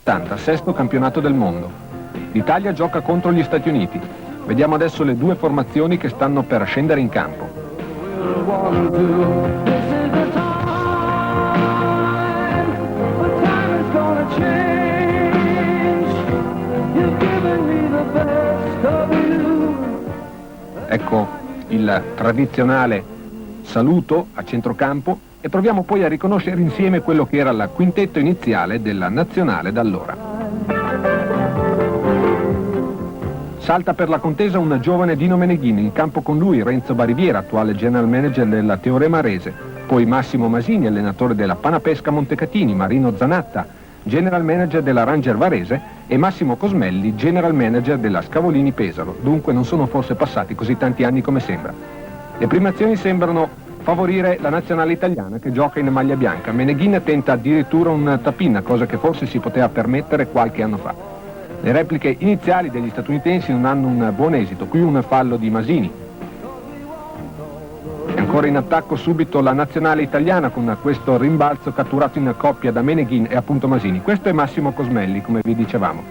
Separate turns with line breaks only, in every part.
1970, sesto campionato del mondo. L'Italia gioca contro gli Stati Uniti. Vediamo adesso le due formazioni che stanno per scendere in campo. Ecco il tradizionale saluto a centrocampo e proviamo poi a riconoscere insieme quello che era il quintetto iniziale della nazionale d'allora. Salta per la contesa un giovane Dino Meneghini, in campo con lui Renzo Bariviera, attuale general manager della Teorema Rese, poi Massimo Masini, allenatore della Panapesca Montecatini, Marino Zanatta, general manager della Ranger Varese, e Massimo Cosmelli, general manager della Scavolini Pesaro. Dunque non sono forse passati così tanti anni come sembra. Le prime azioni sembrano favorire la nazionale italiana che gioca in maglia bianca. Meneghini tenta addirittura un tap-in, cosa che forse si poteva permettere qualche anno fa. Le repliche iniziali degli statunitensi non hanno un buon esito, qui un fallo di Masini. E ancora in attacco subito la nazionale italiana con questo rimbalzo catturato in coppia da Meneghini e appunto Masini. Questo è Massimo Cosmelli, come vi dicevamo.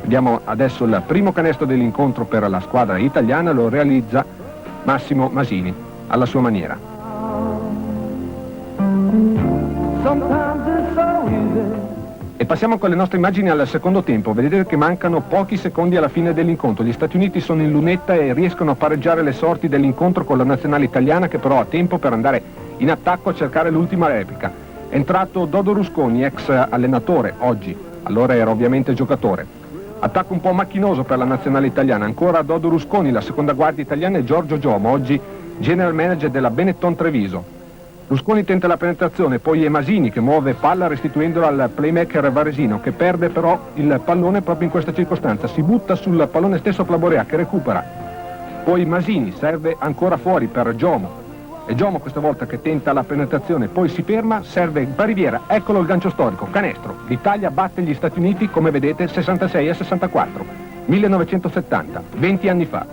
Vediamo adesso il primo canestro dell'incontro per la squadra italiana, lo realizza Massimo Masini alla sua maniera. E passiamo con le nostre immagini al secondo tempo. Vedete che mancano pochi secondi alla fine dell'incontro. Gli Stati Uniti sono in lunetta e riescono a pareggiare le sorti dell'incontro con la nazionale italiana, che però ha tempo per andare in attacco a cercare l'ultima replica. È entrato Dodo Rusconi, ex allenatore oggi, allora era ovviamente giocatore. Attacco un po' macchinoso per la nazionale italiana, ancora Dodo Rusconi, la seconda guardia italiana è Giorgio Giomo, oggi general manager della Benetton Treviso. Rusconi tenta la penetrazione, poi è Masini che muove palla restituendola al playmaker varesino, che perde però il pallone proprio in questa circostanza, si butta sul pallone stesso Plaborea che recupera, poi Masini serve ancora fuori per Giomo, e Giomo questa volta che tenta la penetrazione, poi si ferma, serve Bariviera, eccolo il gancio storico, canestro. L'Italia batte gli Stati Uniti, come vedete, 66-64, 1970, 20 anni fa.